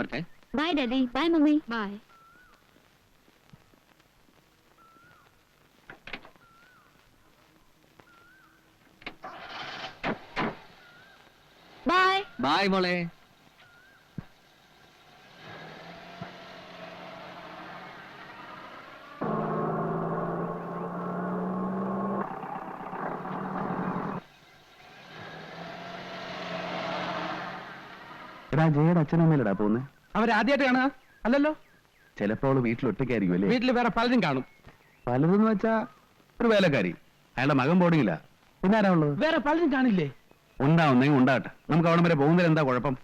വരട്ടെ. Bye daddy. Bye mummy. Bye. Bye. Bye മോളെ. എടാ ജയുടെ അച്ഛനമ്മയിലടാ പോകുന്നത്. അവരാദ്യമായിട്ട് കാണുക അല്ലല്ലോ. ചിലപ്പോ അവള് വീട്ടിൽ ഒറ്റയ്ക്കായിരിക്കും അല്ലേ? വീട്ടിൽ വേറെ പലരും കാണും. പലതെന്ന് വെച്ചാ ഒരു വേലക്കാരി, അയാളുടെ മകൻ ബോർഡിങ്ങില്ല. പിന്നെ ആരാ ഉള്ളത്? വേറെ പലരും കാണില്ലേ? ഉണ്ടാവുന്നെങ്കിൽ ഉണ്ടാകട്ടെ. നമുക്ക് അവിടെ വരെ പോകുന്നതിൽ എന്താ കുഴപ്പം?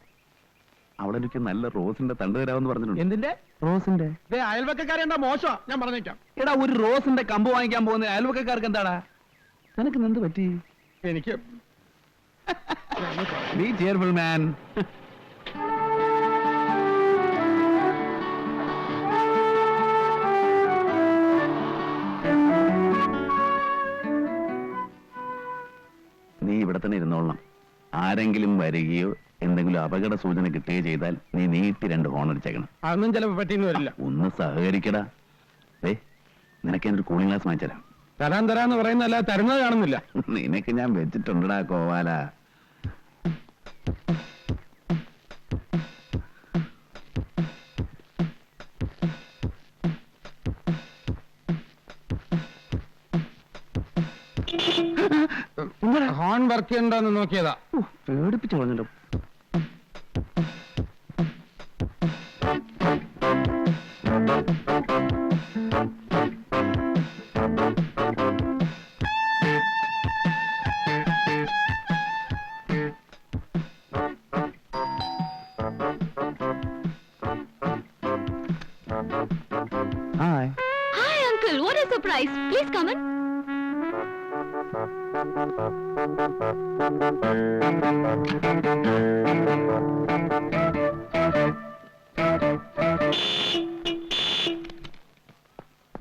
അവളെനിക്ക് നല്ല റോസിന്റെ തണ്ട് തരാമെന്ന് പറഞ്ഞിട്ടുണ്ട്. എന്തിന്റെ? റോസിന്റെ. അയൽവക്കാരെ എന്താ മോശമാ ഞാൻ പറഞ്ഞേക്കാം. എടാ ഒരു റോസിന്റെ കമ്പ് വാങ്ങിക്കാൻ പോകുന്ന അയൽവക്കാർക്ക് എന്താടാ? നിനക്ക് എന്ത് പറ്റി? എനിക്ക് ബി ചെയർഫുൾ മാൻ. നീ ഇവിടെ തന്നെ ഇരുന്നോളണം. ആരെങ്കിലും വരികയോ എന്തെങ്കിലും അപകട സൂചന കിട്ടുകയോ ചെയ്താൽ നീ നീട്ടി 2 ഹോൺ അടിച്ചേക്കണം. അതൊന്നും ചിലപ്പോ പറ്റിയെന്ന് വരില്ല. ഒന്ന് സഹകരിക്കടാ. നിനക്ക് എന്നൊരു കൂളിംഗ് ഗ്ലാസ് വാങ്ങിച്ചരാം. തരാന്ന് പറയുന്നല്ല, തരുന്നത് കാണുന്നില്ല. നിനക്ക് ഞാൻ വെച്ചിട്ടുണ്ടടാ കോവാല. ഹോൺ വർക്ക് ചെയ്യണ്ടോന്ന് നോക്കിയതാ. പേടിപ്പിച്ചു കളഞ്ഞല്ലോ. Hi uncle, what a surprise. Please come in.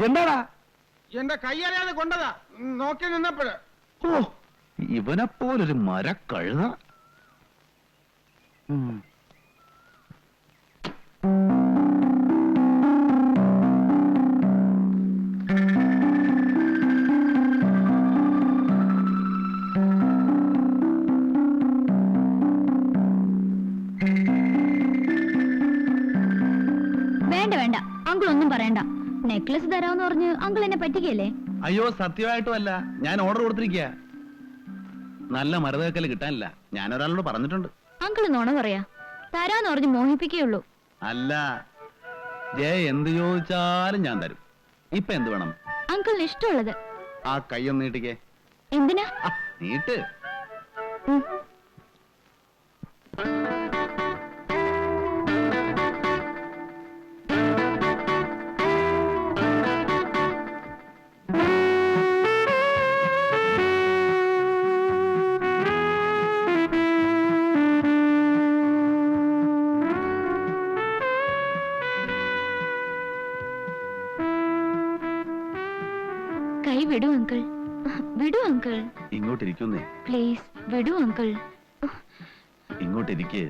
എന്താടാ? എന്റെ കൈ അറിയാതെ കൊണ്ടതാ. നോക്കി നിന്നപ്പോഴ്. ഓ, ഇവനെപ്പോലൊരു മരക്കഴുത. വേണ്ട വേണ്ട, അങ്കിൾ ഒന്നും പറയണ്ട. നെക്ലസ് തരാമെന്ന് പറഞ്ഞ് അങ്കിൾ എന്നെ പറ്റിക്കല്ലേ? അയ്യോ സത്യമായിട്ടും അല്ല, ഞാൻ ഓർഡർ കൊടുത്തിരിക്കുക. നല്ല മരതകക്കല് കിട്ടാനില്ല. ഞാൻ ഒരാളോട് പറഞ്ഞിട്ടുണ്ട്. അങ്കിൾ നോണ പറയാ. തരാന്ന് പറഞ്ഞ് മോഹിപ്പിക്കുകയുള്ളൂ. അല്ല, ജയ എന്ത് ചോദിച്ചാലും ഞാൻ തരും. ഇപ്പൊ എന്ത് വേണം? അങ്കിളിന് ഇഷ്ടമുള്ളത്. ആ കൈയൊന്ന് നീട്ടിക്കേ. എന്തിനാ? നീട്ട്. കൈ വിടൂ അങ്കിൾ. വിടൂ അങ്കിൾ. ഇങ്ങോട്ടിരിക്കുന്നേ. പ്ലീസ് വിടൂ അങ്കിൾ. ഇങ്ങോട്ടിരിക്ക്.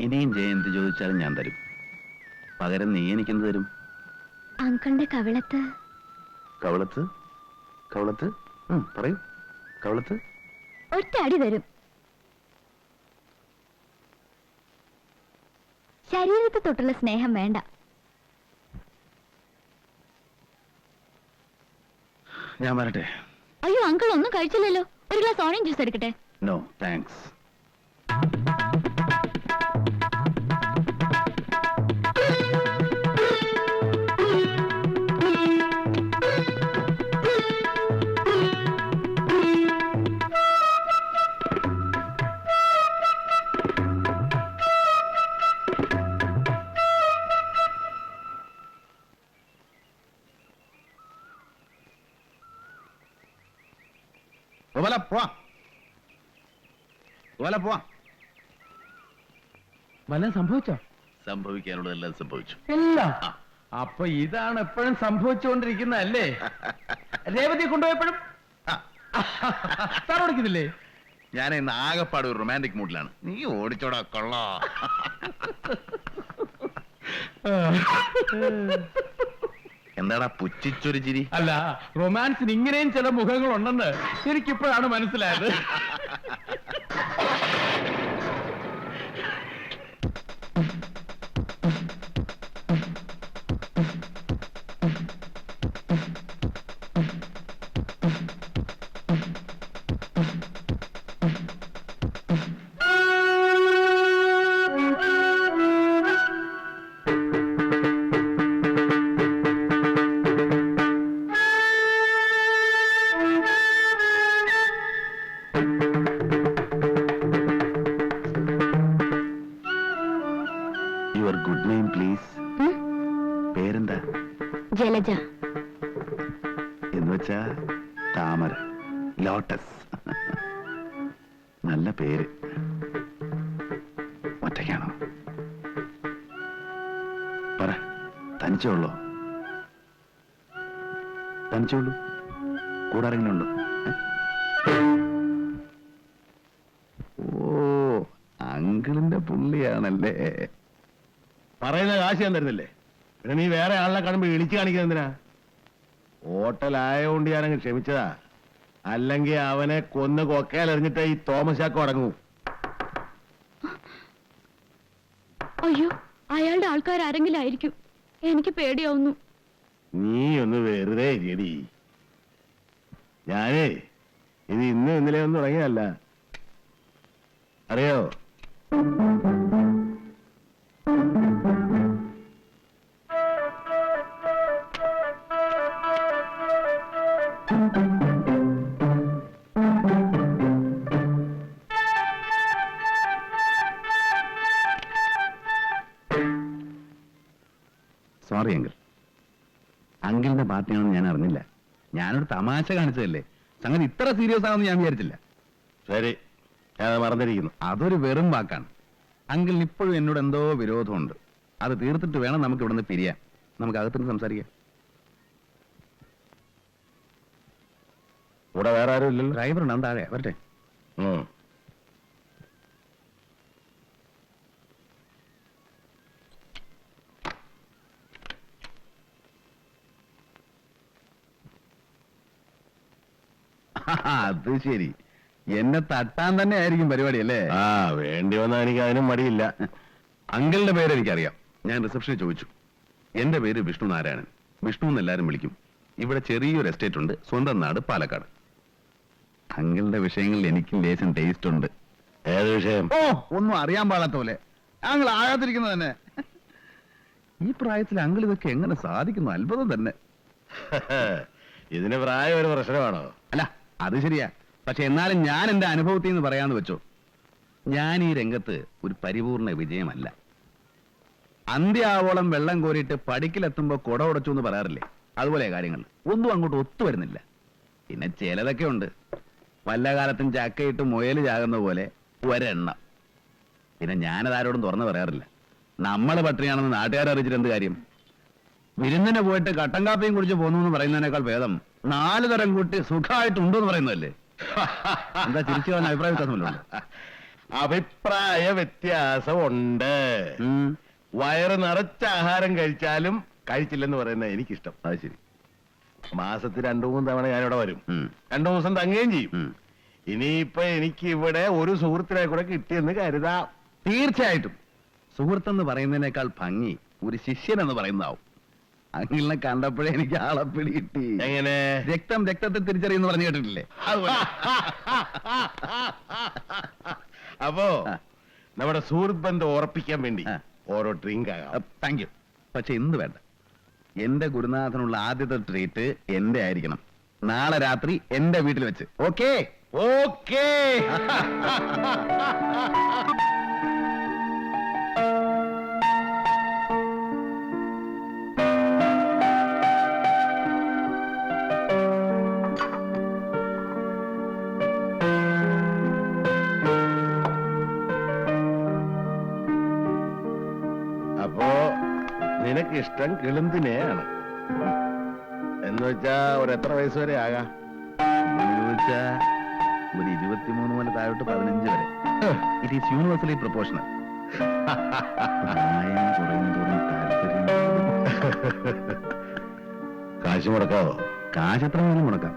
ഇനിയും ജയ എന്ത് ചോദിച്ചാലും ഞാൻ തരും. പകരം നീ എനിക്കെന്ത് തരും? അങ്കിളിന്റെ കവിളത്ത്. കവളത്ത്? കവളത്ത്? പറയൂ. കവളത്ത്? ഒറ്റ അടി തരും. ശരീരത്തെ തൊട്ടുള്ള സ്നേഹം വേണ്ട. ഞാൻ വരട്ടെ. അയ്യോ അങ്കിൾ ഒന്നും കഴിച്ചില്ലല്ലോ. ഒരു ഗ്ലാസ് ഓറഞ്ച് ജ്യൂസ് എടുക്കട്ടെ? No thanks. വല്ലതും സംഭവിച്ചോ? സംഭവിക്കാനുള്ളതെല്ലാം സംഭവിച്ചു. എല്ലാം. അപ്പൊ ഇതാണ് എപ്പോഴും സംഭവിച്ചുകൊണ്ടിരിക്കുന്നതല്ലേ? രേവതി കൊണ്ടുപോയപ്പോഴും സാർ ഓടിക്കുന്നില്ലേ? ഞാൻ ഇന്ന് ആകെപ്പാട് ഒരു റൊമാൻറ്റിക് മൂഡിലാണ്. നീ ഓടിച്ചോടാ കൊള്ളാ. എന്താടാ പുച്ഛിച്ചൊരു ചിരി? അല്ല, റൊമാൻസിന് ഇങ്ങനെയും ചില മുഖങ്ങളുണ്ടെന്ന് എനിക്കിപ്പോഴാണ് മനസ്സിലായത്. Your good name please. പേരെന്താ? ജലജ. എന്ന് വെച്ചാ താമര, ലോട്ടസ്. നല്ല പേര്. ഒറ്റയ്ക്കാണോ? പറ, തനിച്ചുള്ളോ? തനിച്ചുള്ളൂ? കൂടെ ആരെങ്കിലും ഉണ്ടോ? ഓ, അങ്കിളിന്റെ പുള്ളിയാണല്ലേ. പറയുന്ന കാശ് ഞാൻ തരുന്നില്ലേ? പിന്നെ നീ വേറെ ആളിനെ കാണുമ്പോ ഇളിച്ചു കാണിക്കുന്നത് എന്തിനാ? ഹോട്ടലായോണ്ട് ഞാനങ്ങ് ക്ഷമിച്ചതാ. അല്ലെങ്കിൽ അവനെ കൊന്ന് കൊക്കയിലെറിഞ്ഞിട്ട് ഈ തോമസ് ചാക്കോ അടങ്ങൂ. അയ്യോ, അയാളുടെ ആൾക്കാർ ആരെങ്കിലും ആയിരിക്കും. എനിക്ക് പേടിയാവുന്നു. നീ ഒന്ന് വെറുതെ ഇരിയടി. ഞാനേ ഇത് ഇന്ന് ഇന്നലെ ഒന്നും തുടങ്ങിയതല്ല, അറിയോ? Sorry uncle. അങ്കിളിന്റെ പാർട്ടിയാണെന്ന് ഞാൻ അറിഞ്ഞില്ല. ഞാനൊരു തമാശ കാണിച്ചതല്ലേ. സംഗതി ഇത്ര സീരിയസ് ആണെന്ന് ഞാൻ വിചാരിച്ചില്ല. ശരി, ഞാൻ മറന്നിരിക്കുന്നു. അതൊരു വെറും വാക്കാണ്. അങ്കിളിന് ഇപ്പോഴും എന്നോട് എന്തോ വിരോധമുണ്ട്. അത് തീർത്തിട്ട് വേണം നമുക്ക് ഇവിടുന്ന് പിരിയാൻ. നമുക്ക് അകത്തുനിന്ന് സംസാരിക്കാം. ഇവിടെ വേറെ ആരും ഇല്ലല്ലോ. ഡ്രൈവർ ഉണ്ടാവും താഴെ. വരട്ടെ. ഉം. അത് ശരി, എന്നെ തട്ടാൻ തന്നെ ആയിരിക്കും പരിപാടി അല്ലേ? ആ, വേണ്ടി വന്നാൽ എനിക്ക് അതിനും മടിയില്ല. അങ്കിളിന്റെ പേര് എനിക്കറിയാം. ഞാൻ റിസപ്ഷനിൽ ചോദിച്ചു. എന്റെ പേര് വിഷ്ണു നാരായണൻ. വിഷ്ണു എന്ന് എല്ലാരും വിളിക്കും. ഇവിടെ ചെറിയൊരു എസ്റ്റേറ്റ് ഉണ്ട്. സ്വന്തം നാട് പാലക്കാട്. അങ്കിളുടെ വിഷയങ്ങളിൽ എനിക്ക് ലേശം ടേസ്റ്റ് ഉണ്ട്. ഏത് വിഷയം? ഓ, ഒന്നും അറിയാൻ പാടാത്ത പോലെ. അങ്കിൾ ആകാതിരിക്കുന്നത് തന്നെ. ഈ പ്രായത്തിൽ അങ്കിൾ ഇതൊക്കെ എങ്ങനെ സാധിക്കുന്നു? അത്ഭുതം തന്നെ. ഇതിന് പ്രായം ഒരു പ്രശ്നമാണോ? അല്ല, അത് ശരിയാ. പക്ഷെ എന്നാലും ഞാൻ എന്റെ അനുഭവത്തിൽ നിന്ന് പറയാന്ന് വെച്ചോ, ഞാൻ ഈ രംഗത്ത് ഒരു പരിപൂർണ വിജയമല്ല. അന്ത്യാവോളം വെള്ളം കോരിയിട്ട് പടിക്കിലെത്തുമ്പോ കുട ഉടച്ചു എന്ന് പറയാറില്ലേ? അതുപോലെ കാര്യങ്ങൾ ഒന്നും അങ്ങോട്ട് ഒത്തുവരുന്നില്ല. പിന്നെ ചിലതൊക്കെ ഉണ്ട്. വല്ല കാലത്തും ചക്കയിട്ട് മുയല് ചാകുന്ന പോലെ ഒരെണ്ണം. പിന്നെ ഞാനതാരോടും തുറന്നു പറയാറില്ല. നമ്മൾ പട്ടിണിയാണെന്ന് നാട്ടുകാരെ അറിയിച്ചിട്ട് എന്ത് കാര്യം? വിരുന്നിന് പോയിട്ട് കട്ടൻ കാപ്പിയും കുടിച്ച് പോന്നു എന്ന് പറയുന്നതിനേക്കാൾ ഭേദം 4 തരം കൂട്ടി സുഖമായിട്ടുണ്ടെന്ന് പറയുന്നതല്ലേ? എന്താ ചിരിച്ചു പറഞ്ഞ അഭിപ്രായ വ്യത്യാസമല്ലോ? അഭിപ്രായ വ്യത്യാസമുണ്ട്. വയറ് നിറച്ച ആഹാരം കഴിച്ചാലും കഴിച്ചില്ലെന്ന് പറയുന്നത് എനിക്കിഷ്ടം. അത് ശരി. മാസത്തിൽ 2-3 തവണ ഞാനിവിടെ വരും. 2 ദിവസം തങ്ങുകയും ചെയ്യും. ഇനിയിപ്പൊ എനിക്ക് ഇവിടെ ഒരു സുഹൃത്തിനെ കൂടെ കിട്ടിയെന്ന് കരുതാം. തീർച്ചയായിട്ടും. സുഹൃത്തെന്ന് പറയുന്നതിനേക്കാൾ ഭംഗി ഒരു ശിഷ്യൻ എന്ന് പറയുന്നതാവും. അങ്കിളിനെ കണ്ടപ്പോഴേ എനിക്ക് ആളെ പിടി കിട്ടി. എങ്ങനെ? രക്തം രക്തത്തെ തിരിച്ചറിയുന്നു പറഞ്ഞു കേട്ടിട്ടില്ലേ? അപ്പോ നമ്മുടെ സുഹൃത്ത് ബന്ധം ഉറപ്പിക്കാൻ വേണ്ടി ആ. ഓരോ ഡ്രിങ്ക് ആകാം. Thank you. പക്ഷെ ഇന്ന് വേണ്ട. എന്റെ ഗുരുനാഥനുള്ള ആദ്യത്തെ ട്രീറ്റ് എന്റെ ആയിരിക്കണം. നാളെ രാത്രി എന്റെ വീട്ടിൽ വെച്ച്. ഓക്കേ? ഓക്കേ. അപ്പോ നിനക്കിഷ്ടം കിളുന്തിനെയാണ് എന്ന് വെച്ചാ ഒരു എത്ര വയസ്സ് വരെ ആകാം? എന്ന് ചോദിച്ചാ ഒരു 23 മുതൽ താഴോട്ട് 15 വരെ. It is universally proportional. പ്രായം കുറയുന്നതോറും താല്പര്യം. കാശ് മുടക്കാവോ? കാശ് എത്ര വേണം മുടക്കാം.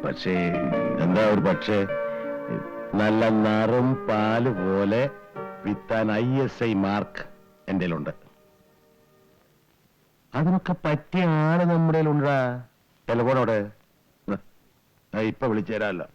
പക്ഷേ എന്താ ഒരു പക്ഷേ? നല്ല നറും പാല് പോലെ വിത്താൻ ISI മാർക്ക് എന്റെ ഉണ്ട്. അതിനൊക്കെ പറ്റിയ ആള് നമ്മുടെ ഉണ്ടാ. ടെലഫോണോടെ ഇപ്പൊ വിളിച്ചു തരാമല്ലോ.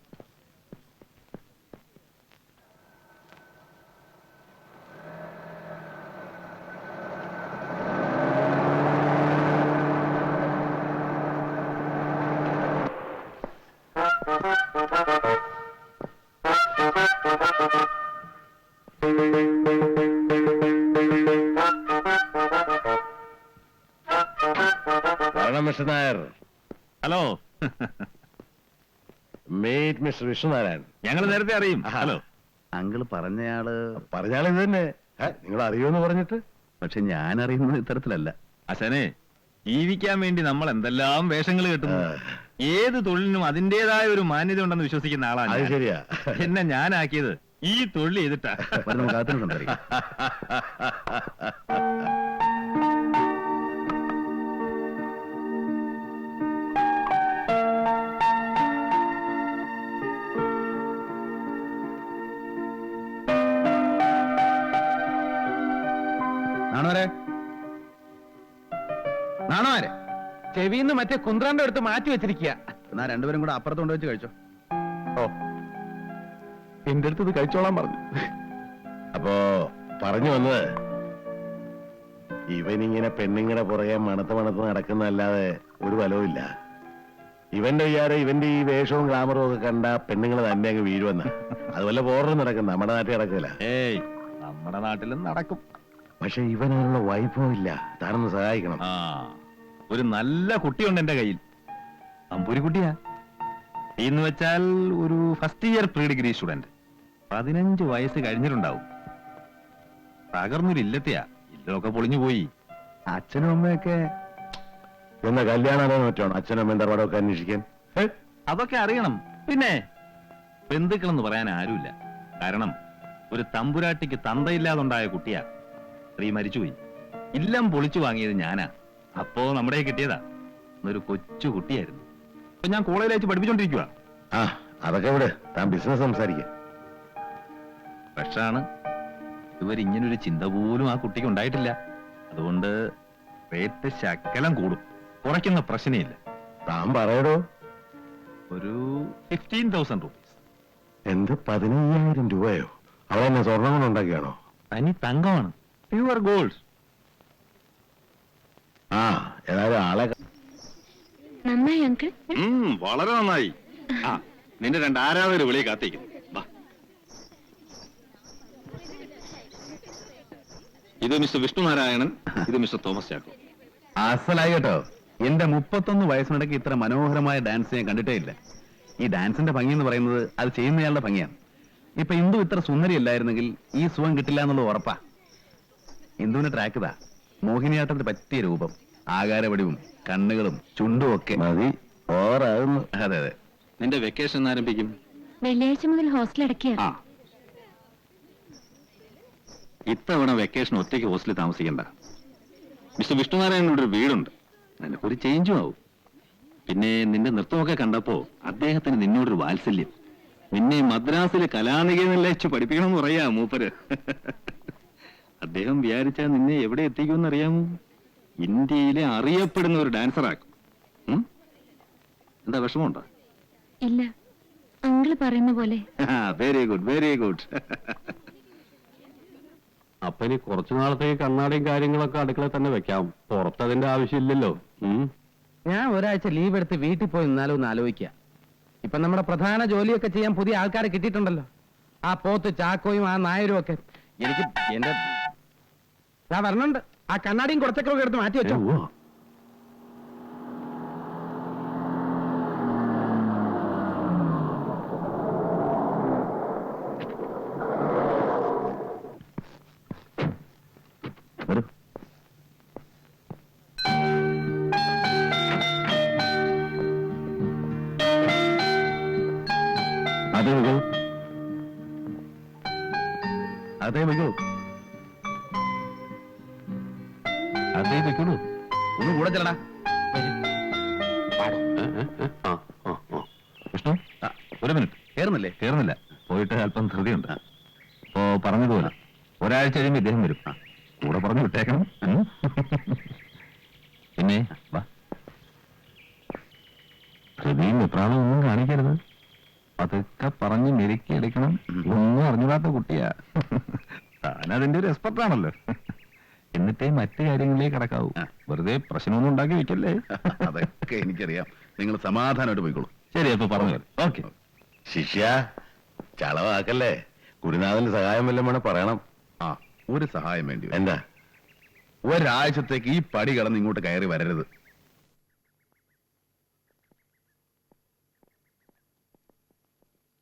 Mister Nair. Hello. Meet mister Vishnunarayan. ഞങ്ങൾ നേരത്തെ അറിയും. ഹലോ. അങ്കിള് പറഞ്ഞയാള് ഇത് തന്നെ. നിങ്ങൾ അറിയുമെന്ന് പറഞ്ഞിട്ട്. പക്ഷെ ഞാൻ അറിയുന്നത് ഇത്തരത്തിലല്ല. അച്ഛനെ, ജീവിക്കാൻ വേണ്ടി നമ്മൾ എന്തെല്ലാം വേഷങ്ങൾ കെട്ടുന്നു. ഏത് തൊഴിലിനും അതിന്റേതായ ഒരു മാന്യത ഉണ്ടെന്ന് വിശ്വസിക്കുന്ന ആളാണ് അത് ഞാൻ. ശരിയാ. എന്നെ ഞാനാക്കിയത് ഈ തൊഴിൽ ചെയ്തിട്ടാ. നമുക്ക് അകത്തിന് സംസാരിക്കാം. നാണോരെ ചെവിന്ന് മറ്റേ കുന്ത്രാന്റെ അടുത്ത് മാറ്റി വെച്ചിരിക്കുക. എന്നാ രണ്ടുപേരും കൂടെ അപ്പുറത്ത് കൊണ്ടുവച്ച് കഴിച്ചോ. ഓ, എന്റെ അടുത്ത് ഇത് കഴിച്ചോളാൻ പറഞ്ഞു. അപ്പോ പറഞ്ഞു വന്നത്, ഇവനിങ്ങനെ പെണ്ണുങ്ങളുടെ പുറകെ മണത്ത് നടക്കുന്നതല്ലാതെ ഒരു ഫലവുമില്ല. ഇവന്റെ വിചാരം ഇവന്റെ ഈ വേഷവും ഗ്ലാമറും ഒക്കെ കണ്ട പെണ്ണുങ്ങൾ തന്നെ അങ്ങ് വീഴുവെന്ന. അതുപോലെ ബോർഡർ നടക്കും, നമ്മുടെ നാട്ടിൽ നടക്കില്ല. ഏയ്, നമ്മുടെ നാട്ടിലും നടക്കും. പക്ഷെ ഇവനുള്ള വൈഭവം ഇല്ല. താനൊന്ന് സഹായിക്കണം. ആ, ഒരു നല്ല കുട്ടിയുണ്ട് എന്റെ കയ്യിൽ. നമ്പൂരി കുട്ടിയാ. എന്ന് വെച്ചാൽ ഒരു first year pre degree student. 15 വയസ്സ് കഴിഞ്ഞിട്ടുണ്ടാവും. തകർന്നൊരു ഇല്ലത്തെയാ. ഇല്ലൊക്കെ പൊളിഞ്ഞു പോയി. അച്ഛനും അമ്മയൊക്കെ എന്നാ കല്യാണം മറ്റാണോ അച്ഛനും അമ്മയും തറവാടൊക്കെ അന്വേഷിക്കാൻ? അതൊക്കെ അറിയണം. പിന്നെ ബന്ധുക്കളെന്ന് പറയാൻ ആരുമില്ല. കാരണം ഒരു തമ്പുരാട്ടിക്ക് തന്തയില്ലാതുണ്ടായ കുട്ടിയാ. സ്ത്രീ മരിച്ചുപോയി. ഇല്ലം പൊളിച്ചു വാങ്ങിയത് ഞാനാ. അപ്പോ നമ്മുടെ കിട്ടിയതാ. ഒരു കൊച്ചു കുട്ടിയായിരുന്നു. ഇപ്പൊ ഞാൻ കോളേജിൽ വെച്ച് പഠിപ്പിച്ചോണ്ടിരിക്കുക. ആ, അതൊക്കെ ഇവിടെ താൻ ബിസിനസ് സംസാരിക്കാം. പക്ഷാണ് ഇവരിങ്ങനൊരു ചിന്ത പോലും ആ കുട്ടിക്ക് ഉണ്ടായിട്ടില്ല. അതുകൊണ്ട് റേറ്റ് ശകലം കൂടും. കുറയ്ക്കുന്ന പ്രശ്നമില്ല. താൻ പറയടോ. ഒരു 15,000 റുപ്പീസ്. എന്ത് 15,000 രൂപയോ? അവളെന്നെ സ്വർണം കൊണ്ട് ഉണ്ടാക്കിയാണോ? തനി തങ്കമാണ്. Pure gold. ആ, ഏതായാലും ആളെ നന്നായി അങ്കിൾ. വളരെ നന്നായി. ആ, നിന്റെ 2 ആരാധകർ വിളി കാത്തിരിക്കുന്നു. ഇത് മിസ്റ്റർ വിഷ്ണുനാരായണൻ, ഇത് മിസ്റ്റർ തോമസ് ചാക്കോ. അസലായി കേട്ടോ. എന്റെ 31 വയസ്സിനിടയ്ക്ക് ഇത്ര മനോഹരമായ ഡാൻസ് ഞാൻ കണ്ടിട്ടേ ഇല്ല. ഈ ഡാൻസിന്റെ ഭംഗി എന്ന് പറയുന്നത് അത് ചെയ്യുന്നയാളുടെ ഭംഗിയാണ്. ഇപ്പൊ ഇന്ദു ഇത്ര സുന്ദരി അല്ലായിരുന്നെങ്കിൽ ഈ സുഖം കിട്ടില്ല എന്നുള്ളത് ഉറപ്പാ. ഇന്ദുവിന്റെ ട്രാക്ക് ഇതാ. മോഹിനിയാട്ടത്തിന് പറ്റിയ രൂപം, ആകാരവടിവും കണ്ണുകളും ചുണ്ടും ഒക്കെ മതി. ഓവറാകുന്നു. അതെ അതെ. നിന്റെ വെക്കേഷൻ ആരംഭിക്കും? വെള്ളിയാഴ്ച മുതൽ ഹോസ്റ്റൽ അടയ്ക്കുക. ആ, ഇത്തവണ വെക്കേഷൻ ഒറ്റയ്ക്ക് ഹോസ്റ്റലിൽ താമസിക്കണ്ട. മിസ്റ്റർ വിഷ്ണുനാരായണനോട് ഒരു വീടുണ്ട്. നിനക്കൊരു ചേഞ്ചും ആവും. പിന്നെ നിന്റെ നൃത്തമൊക്കെ കണ്ടപ്പോ അദ്ദേഹത്തിന് നിന്നോടൊരു വാത്സല്യം. നിന്നെ മദ്രാസിലെ കലാനികേതനിൽ വെച്ച് പഠിപ്പിക്കണമെന്ന് പറയാ മൂപ്പര്. അദ്ദേഹം വിചാരിച്ചാൽ നിന്നെ എവിടെ എത്തിക്കുമെന്ന് അറിയാമോ? ഇന്ത്യയിലെ അറിയപ്പെടുന്ന ഒരു ഡാൻസറാക്കും. എന്താ വിഷമമുണ്ടോ? ഇല്ല, അങ്കിള് പറയുന്ന പോലെ. Very good, very good. അപ്പൊ ഇനി കുറച്ചു നാളത്തേക്ക് കണ്ണാടിയും കാര്യങ്ങളൊക്കെ അടുക്കള തന്നെ വെക്കാം. പുറത്തതിന്റെ ആവശ്യമില്ലല്ലോ. ഞാൻ ഒരാഴ്ച ലീവ് എടുത്ത് വീട്ടിൽ പോയി നിന്നാലും ഒന്ന് ആലോചിക്കുക. ഇപ്പൊ നമ്മുടെ പ്രധാന ജോലിയൊക്കെ ചെയ്യാൻ പുതിയ ആൾക്കാരെ കിട്ടിയിട്ടുണ്ടല്ലോ. ആ പോത്ത് ചാക്കോയും ആ നായരും ഒക്കെ. എനിക്ക് എന്റെ വരണുണ്ട്. ആ കണ്ണാടിയും കുറച്ചൊക്കെ എടുത്ത് മാറ്റി വെച്ചോ. അത് അതേ വയ്ക്കോളൂ. അതേ വെക്കുള്ളൂ. ഒന്ന് കൂടെ ചെല്ലടാ. വിഷ്ണു, ആ, ഒരു മിനിറ്റ്. കേറുന്നില്ലേ? കേറുന്നില്ല, പോയിട്ട് അല്പം ധൃതിയുണ്ട്. അപ്പോ പറഞ്ഞതുപോലെ ഒരാഴ്ച കഴിയുമ്പോൾ ഇദ്ദേഹം വരും. കൂടെ പറഞ്ഞു വിട്ടേക്കണം. ഉം. പിന്നെ വാ, ധൃതിയും വെപ്രാളം ഒന്നും കാണിക്കരുത്. അതൊക്കെ പറഞ്ഞ് മെരുക്കി എടുക്കണം. ഒന്നും അറിഞ്ഞൂടാത്ത കുട്ടിയാ. താനതിന്റെ ഒരു എക്സ്പെർട്ടാണല്ലോ. എന്നിട്ടേ മറ്റു കാര്യങ്ങളിലേക്ക് കടക്കാവൂ. വെറുതെ പ്രശ്നമൊന്നും ഉണ്ടാക്കി വെക്കല്ലേ. അതൊക്കെ എനിക്കറിയാം. നിങ്ങൾ സമാധാനമായിട്ട് പോയിക്കോളൂ. ശരി, അപ്പൊ പറഞ്ഞു. ഓക്കെ. ശിഷ്യ, ചളവാക്കല്ലേ. ഗുരുനാഥന്റെ സഹായം വല്ലതും വേണം പറയണം. ആ, ഒരു സഹായം വേണ്ടി വരും. എന്താ? ഒരാഴ്ചത്തേക്ക് ഈ പടി കടന്ന് ഇങ്ങോട്ട് കയറി വരരുത്.